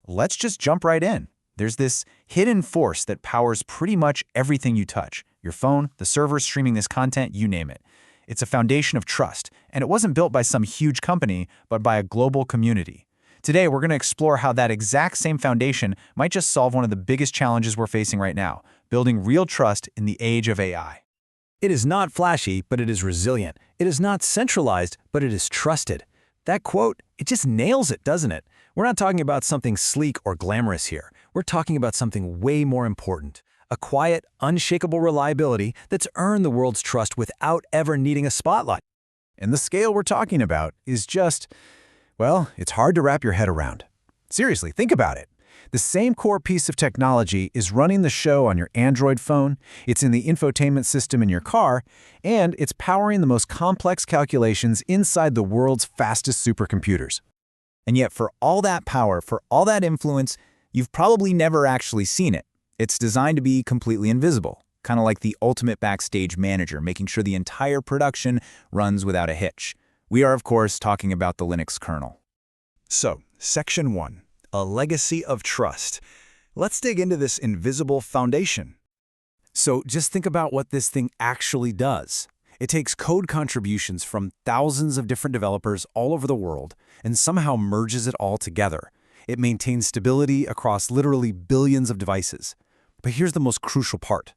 let's just jump right in. There's this hidden force that powers pretty much everything you touch. Your phone, the server streaming this content, you name it. It's a foundation of trust, and it wasn't built by some huge company, but by a global community. Today, we're going to explore how that exact same foundation might just solve one of the biggest challenges we're facing right now, building real trust in the age of AI. It is not flashy, but it is resilient. It is not centralized, but it is trusted. That quote, it just nails it, doesn't it? We're not talking about something sleek or glamorous here. We're talking about something way more important. A quiet, unshakable reliability that's earned the world's trust without ever needing a spotlight. And the scale we're talking about is just, well, it's hard to wrap your head around. Seriously, think about it. The same core piece of technology is running the show on your Android phone, it's in the infotainment system in your car, and it's powering the most complex calculations inside the world's fastest supercomputers. And yet for all that power, for all that influence, you've probably never actually seen it. It's designed to be completely invisible, kind of like the ultimate backstage manager, making sure the entire production runs without a hitch. We are, of course, talking about the Linux kernel. So, Section 1. A legacy of trust. Let's dig into this invisible foundation. So just think about what this thing actually does. It takes code contributions from thousands of different developers all over the world and somehow merges it all together. It maintains stability across literally billions of devices. But here's the most crucial part.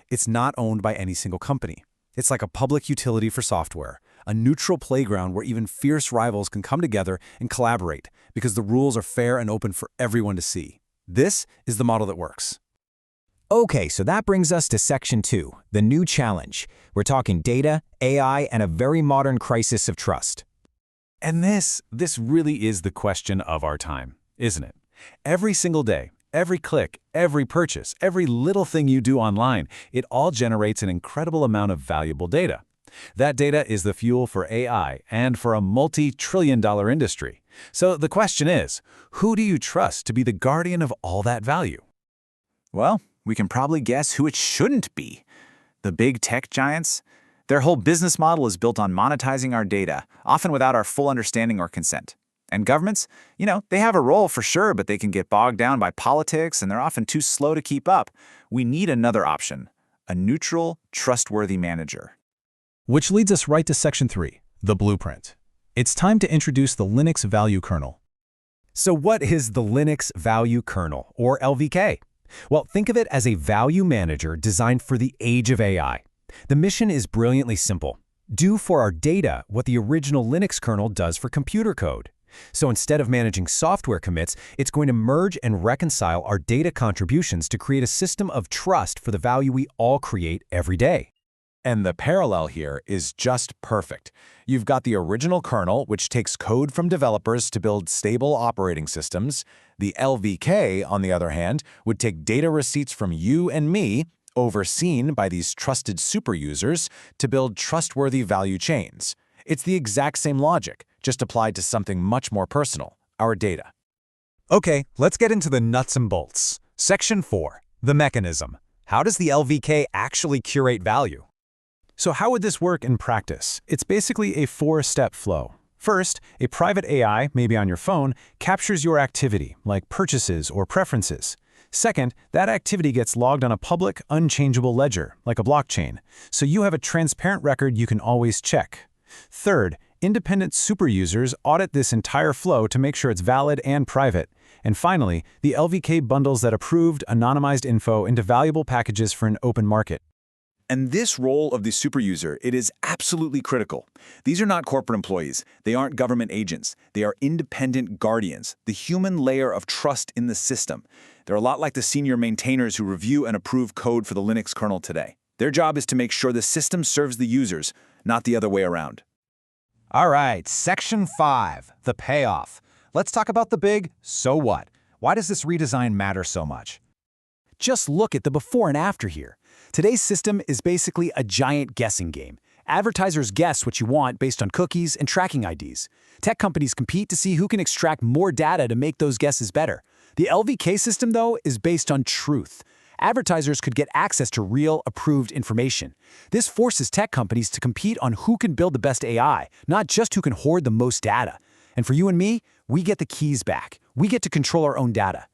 It's not owned by any single company. It's like a public utility for software, a neutral playground where even fierce rivals can come together and collaborate because the rules are fair and open for everyone to see. This is the model that works. Okay, so that brings us to Section 2, the new challenge. We're talking data, AI, and a very modern crisis of trust. And this really is the question of our time, isn't it? Every single day, every click, every purchase, every little thing you do online, it all generates an incredible amount of valuable data. That data is the fuel for AI and for a multi-trillion-dollar industry. So the question is, who do you trust to be the guardian of all that value? Well, we can probably guess who it shouldn't be. The big tech giants. Their whole business model is built on monetizing our data, often without our full understanding or consent. And governments, they have a role for sure, but they can get bogged down by politics and they're often too slow to keep up. We need another option, a neutral, trustworthy manager. Which leads us right to Section 3, the blueprint. It's time to introduce the Linux value kernel. So what is the Linux value kernel, or LVK? Well, think of it as a value manager designed for the age of AI. The mission is brilliantly simple. Do for our data what the original Linux kernel does for computer code. So instead of managing software commits, it's going to merge and reconcile our data contributions to create a system of trust for the value we all create every day. And the parallel here is just perfect. You've got the original kernel, which takes code from developers to build stable operating systems. The LVK, on the other hand, would take data receipts from you and me, overseen by these trusted super users, to build trustworthy value chains. It's the exact same logic, just applied to something much more personal, our data. Okay, let's get into the nuts and bolts. Section 4, the mechanism. How does the LVK actually curate value? So how would this work in practice? It's basically a 4-step flow. First, a private AI, maybe on your phone, captures your activity, like purchases or preferences. Second, that activity gets logged on a public, unchangeable ledger, like a blockchain, so you have a transparent record you can always check. Third, independent super users audit this entire flow to make sure it's valid and private. And finally, the LVK bundles that approved, anonymized info into valuable packages for an open market. And this role of the superuser, it is absolutely critical. These are not corporate employees. They aren't government agents. They are independent guardians, the human layer of trust in the system. They're a lot like the senior maintainers who review and approve code for the Linux kernel today. Their job is to make sure the system serves the users, not the other way around. All right, Section 5, the payoff. Let's talk about the big so what. Why does this redesign matter so much? Just look at the before and after here. Today's system is basically a giant guessing game. Advertisers guess what you want based on cookies and tracking IDs. Tech companies compete to see who can extract more data to make those guesses better. The LVK system, though, is based on truth. Advertisers could get access to real, approved information. This forces tech companies to compete on who can build the best AI, not just who can hoard the most data. And for you and me, We get the keys back. We get to control our own data.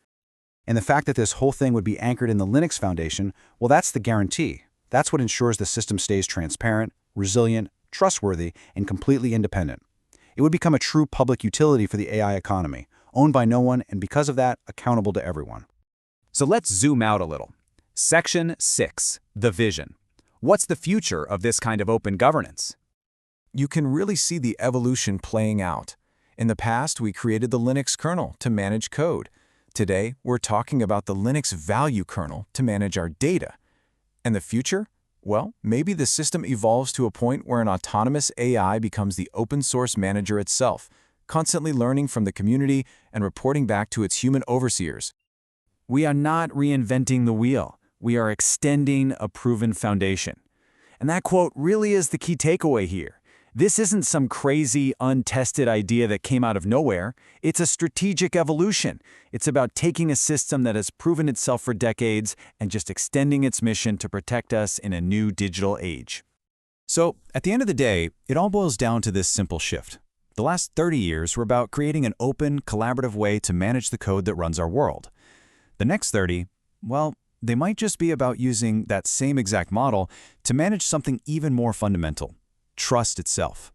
And the fact that this whole thing would be anchored in the Linux Foundation, well, that's the guarantee. That's what ensures the system stays transparent, resilient, trustworthy, and completely independent. It would become a true public utility for the AI economy, owned by no one, and because of that, accountable to everyone. So let's zoom out a little. Section 6, the vision. What's the future of this kind of open governance? You can really see the evolution playing out. In the past, we created the Linux kernel to manage code. Today, we're talking about the Linux value kernel to manage our data. And the future? Well, maybe the system evolves to a point where an autonomous AI becomes the open-source manager itself, constantly learning from the community and reporting back to its human overseers. We are not reinventing the wheel. We are extending a proven foundation. And that quote really is the key takeaway here. This isn't some crazy, untested idea that came out of nowhere. It's a strategic evolution. It's about taking a system that has proven itself for decades and just extending its mission to protect us in a new digital age. So, at the end of the day, it all boils down to this simple shift. The last 30 years were about creating an open, collaborative way to manage the code that runs our world. The next 30, well, they might just be about using that same exact model to manage something even more fundamental: trust itself.